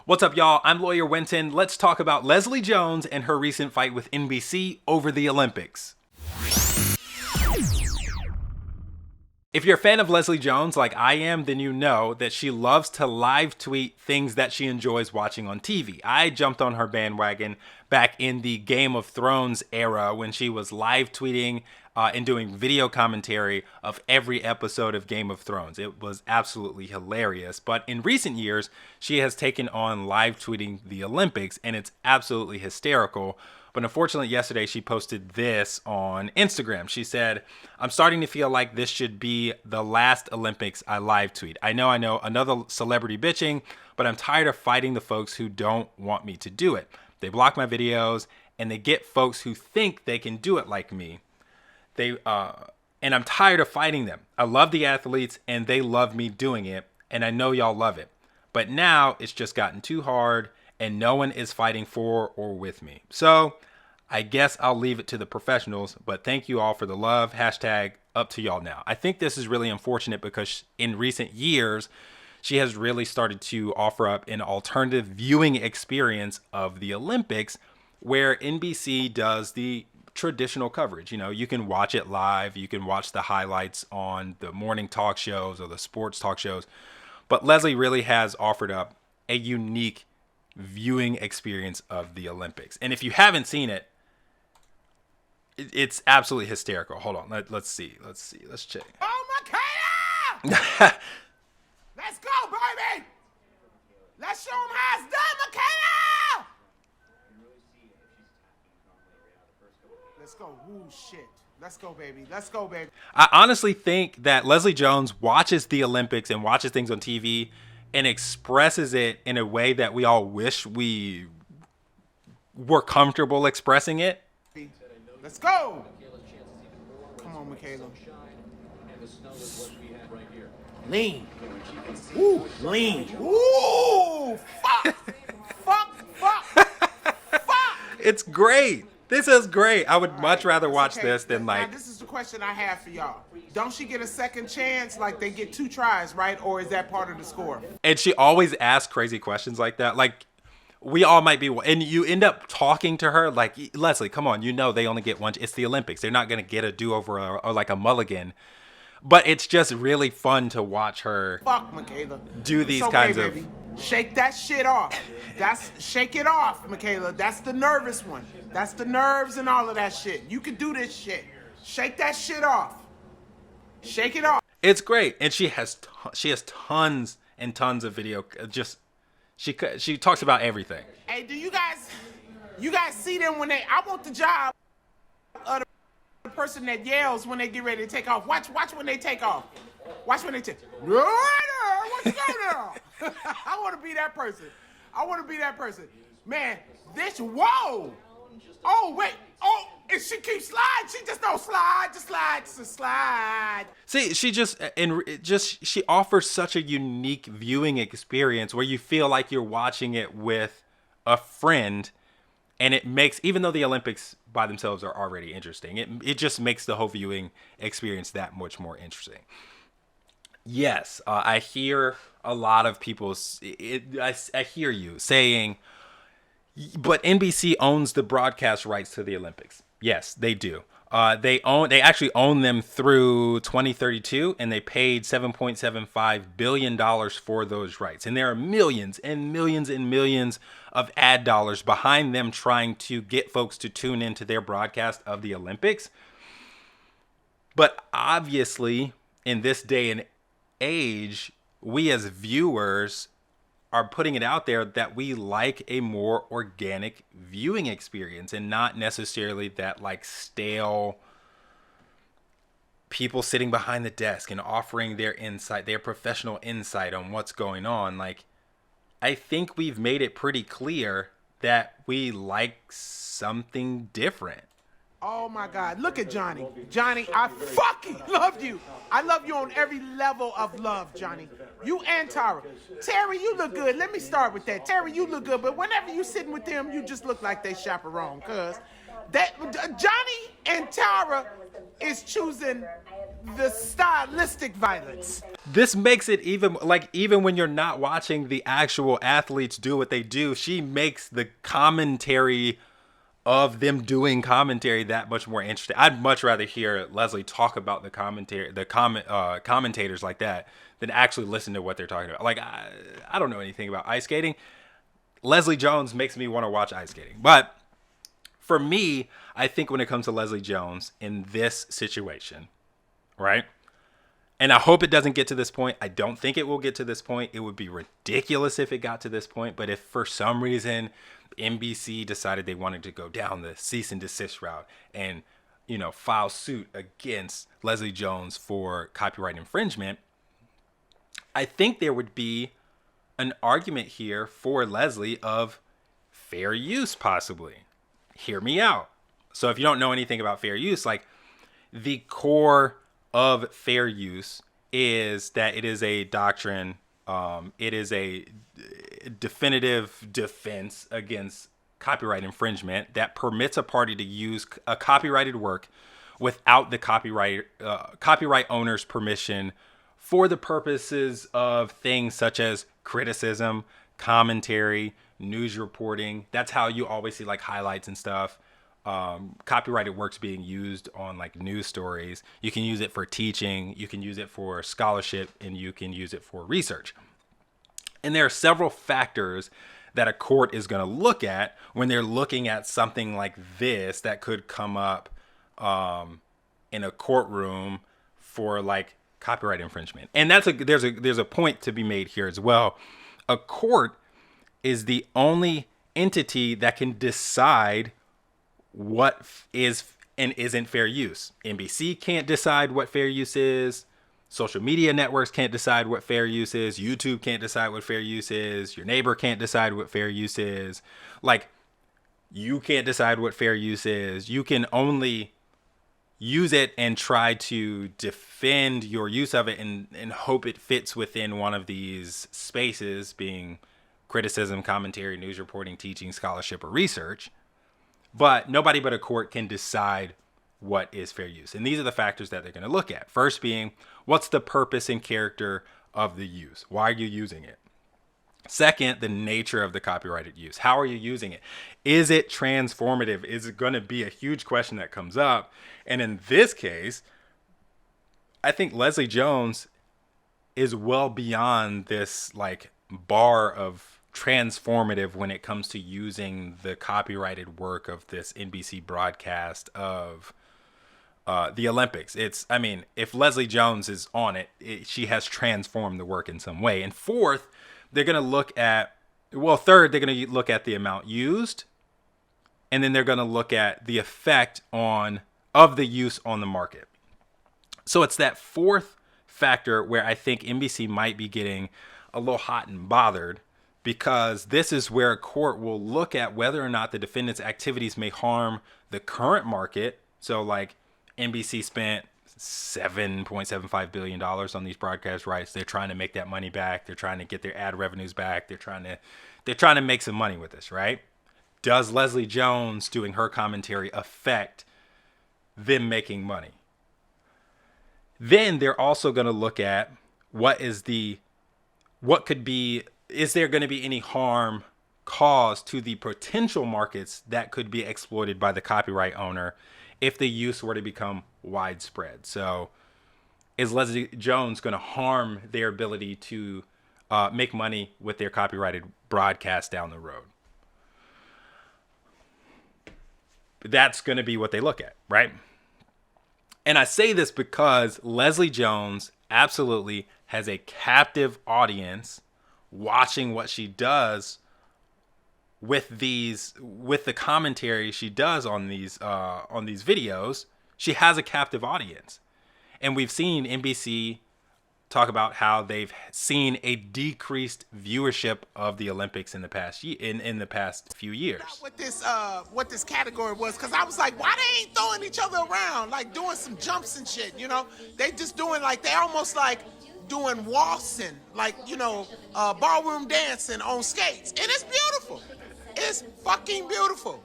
What's up, y'all? I'm Lawyer Wynton. Let's talk about Leslie Jones and her recent fight with NBC over the Olympics. If you're a fan of Leslie Jones like I am, then you know that she loves to live tweet things that she enjoys watching on TV. I jumped on her bandwagon back in the Game of Thrones era when she was live tweeting and doing video commentary of every episode of Game of Thrones. It was absolutely hilarious. But in recent years, she has taken on live tweeting the Olympics, and it's absolutely hysterical. But unfortunately, yesterday she posted this on Instagram. She said, "I'm starting to feel like this should be the last Olympics I live tweet. I know, another celebrity bitching, but I'm tired of fighting the folks who don't want me to do it. They block my videos and they get folks who think they can do it like me. And I'm tired of fighting them. I love the athletes and they love me doing it. And I know y'all love it. But now it's just gotten too hard and no one is fighting for or with me. So I guess I'll leave it to the professionals, but thank you all for the love. Hashtag up to y'all now." I think this is really unfortunate because in recent years, she has really started to offer up an alternative viewing experience of the Olympics where NBC does the traditional coverage. You know, you can watch it live. You can watch the highlights on the morning talk shows or the sports talk shows. But Leslie really has offered up a unique viewing experience of the Olympics. And if you haven't seen it, it's absolutely hysterical. Hold on. Let's see. Let's check. Oh, Makeda! Let's go, baby! Let's show them how it's done, Makeda! Let's go. Woo, shit. Let's go, baby. Let's go, baby. I honestly think that Leslie Jones watches the Olympics and watches things on TV and expresses it in a way that we all wish we were comfortable expressing it. Let's go. Come on, Michaela. Lean. Ooh, lean. Ooh, fuck. It's great. This is great. I would much rather watch this than Now, this is the question I have for y'all. Don't she get a second chance? Like they get 2 tries, right? Or is that part of the score? And she always asks crazy questions like that. Like, we all might be, and you end up talking to her like, Leslie, come on, you know they only get one. It's the Olympics. They're not going to get a do-over or like a mulligan. But it's just really fun to watch her do these kinds of... Baby. Shake that shit off. Shake it off, Michaela. That's the nervous one. That's the nerves and all of that shit. You can do this shit. Shake that shit off. Shake it off. It's great, and she has tons and tons of video. Just she talks about everything. Hey, do you guys see them when I want the job of the person that yells when they get ready to take off. Watch when they take off. Watch when they take. Right there, what's going on? I want to be that person. Man, this whoa. Oh wait. Oh, and she keeps sliding. She just don't slide. Just slide. See, she offers such a unique viewing experience where you feel like you're watching it with a friend, and it makes, even though the Olympics by themselves are already interesting, it just makes the whole viewing experience that much more interesting. Yes, I hear a lot of people. I hear you saying, but NBC owns the broadcast rights to the Olympics. Yes, they do. They actually own them through 2032, and they paid $7.75 billion for those rights. And there are millions and millions and millions of ad dollars behind them trying to get folks to tune into their broadcast of the Olympics. But obviously, in this day and age, we as viewers are putting it out there that we like a more organic viewing experience and not necessarily that like stale people sitting behind the desk and offering their insight, their professional insight on what's going on. Like, I think we've made it pretty clear that we like something different. Oh my God, look at Johnny. Johnny, I fucking love you. I love you on every level of love, Johnny. You and Tara. Terry, you look good. Let me start with that. Terry, you look good, but whenever you sitting with them, you just look like they chaperone, cuz That Johnny and Tara is choosing the stylistic violence. This makes it even when you're not watching the actual athletes do what they do, she makes the commentary of them doing commentary that much more interesting. I'd much rather hear Leslie talk about the commentators like that than actually listen to what they're talking about. Like, I don't know anything about ice skating. Leslie Jones makes me want to watch ice skating. But for me, I think when it comes to Leslie Jones in this situation, right? And I hope it doesn't get to this point. I don't think it will get to this point. It would be ridiculous if it got to this point. But if for some reason NBC decided they wanted to go down the cease and desist route and, file suit against Leslie Jones for copyright infringement, I think there would be an argument here for Leslie of fair use, possibly. Hear me out. So if you don't know anything about fair use, like the core of fair use is that it is a doctrine. It is a definitive defense against copyright infringement that permits a party to use a copyrighted work without the copyright owner's permission for the purposes of things such as criticism, commentary, news reporting. That's how you always see like highlights and stuff. Copyrighted works being used on like news stories. You can use it for teaching, you can use it for scholarship, and you can use it for research. And there are several factors that a court is going to look at when they're looking at something like this that could come up in a courtroom for like copyright infringement. And there's a point to be made here as well. A court is the only entity that can decide what is and isn't fair use. NBC can't decide what fair use is. Social media networks can't decide what fair use is. YouTube can't decide what fair use is. Your neighbor can't decide what fair use is. Like, you can't decide what fair use is. You can only use it and try to defend your use of it and hope it fits within one of these spaces, being criticism, commentary, news reporting, teaching, scholarship, or research. But nobody but a court can decide what is fair use. And these are the factors that they're going to look at. First being, what's the purpose and character of the use? Why are you using it? Second, the nature of the copyrighted use. How are you using it? Is it transformative? Is it going to be a huge question that comes up? And in this case, I think Leslie Jones is well beyond this like bar of transformative when it comes to using the copyrighted work of this NBC broadcast of the Olympics. If Leslie Jones is on it, she has transformed the work in some way. And fourth, they're going to look at, third, they're going to look at the amount used. And then they're going to look at the effect of the use on the market. So it's that fourth factor where I think NBC might be getting a little hot and bothered, because this is where a court will look at whether or not the defendant's activities may harm the current market. So like NBC spent $7.75 billion on these broadcast rights. They're trying to make that money back. They're trying to get their ad revenues back. They're trying to make some money with this, right? Does Leslie Jones doing her commentary affect them making money? Then they're also going to look at is there going to be any harm caused to the potential markets that could be exploited by the copyright owner if the use were to become widespread? So is Leslie Jones going to harm their ability to make money with their copyrighted broadcast down the road? That's going to be what they look at, right? And I say this because Leslie Jones absolutely has a captive audience watching what she does with the commentary she does on these videos. She has a captive audience. And we've seen NBC talk about how they've seen a decreased viewership of the Olympics in the past in the past few years. What this category was, because I was like, why they ain't throwing each other around, like doing some jumps and shit, They just doing like, they almost like doing waltzing, like, ballroom dancing on skates. And it's beautiful. It's fucking beautiful.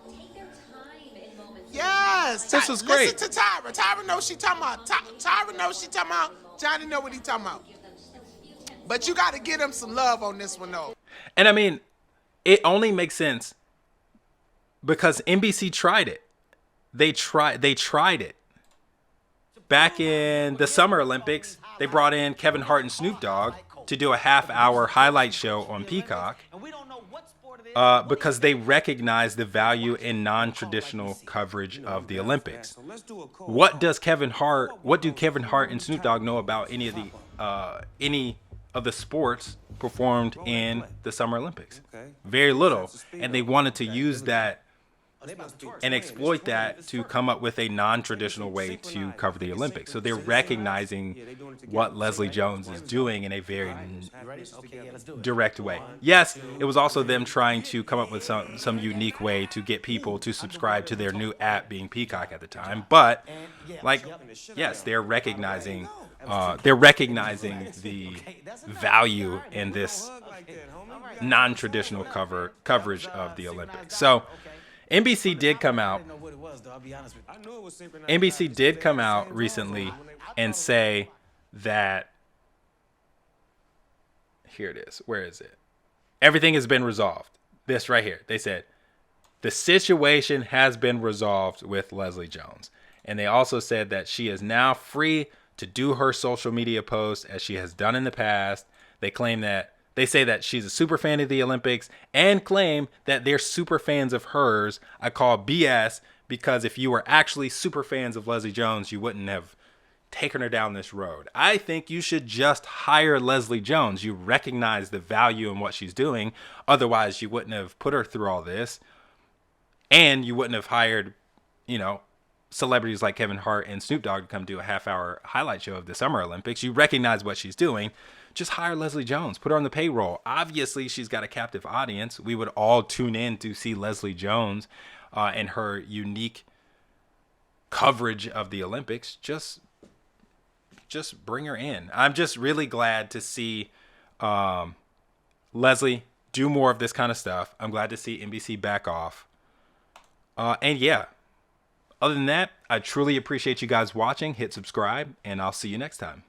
Yes. This was great. Listen to Tyra. Tyra knows she talking about. Tyra knows she talking about. Johnny know what he talking about. But you got to give him some love on this one, though. And I mean, it only makes sense because NBC tried it. They tried it. Back in the Summer Olympics, they brought in Kevin Hart and Snoop Dogg to do a half-hour highlight show on Peacock because they recognized the value in non-traditional coverage of the Olympics. What do Kevin Hart and Snoop Dogg know about any of the sports performed in the Summer Olympics? Very little. And they wanted to use that and exploit that to come up with a non-traditional way to cover the Olympics. So they're recognizing what Leslie Jones is doing in a very direct way. Yes, it was also them trying to come up with some unique way to get people to subscribe to their new app, being Peacock at the time. But yes, they're recognizing the value in this non-traditional coverage of the Olympics. So NBC did come out recently and say that, here it is. Where is it? Everything has been resolved. This right here. They said the situation has been resolved with Leslie Jones. And they also said that she is now free to do her social media posts as she has done in the past. They say that she's a super fan of the Olympics and claim that they're super fans of hers. I call BS, because if you were actually super fans of Leslie Jones, you wouldn't have taken her down this road. I think you should just hire Leslie Jones. You recognize the value in what she's doing. Otherwise, you wouldn't have put her through all this. And you wouldn't have hired, celebrities like Kevin Hart and Snoop Dogg to come do a half-hour highlight show of the Summer Olympics. You recognize what she's doing. Just hire Leslie Jones. Put her on the payroll. Obviously, she's got a captive audience. We would all tune in to see Leslie Jones and her unique coverage of the Olympics. Just bring her in. I'm just really glad to see Leslie do more of this kind of stuff. I'm glad to see NBC back off. And yeah, other than that, I truly appreciate you guys watching. Hit subscribe, and I'll see you next time.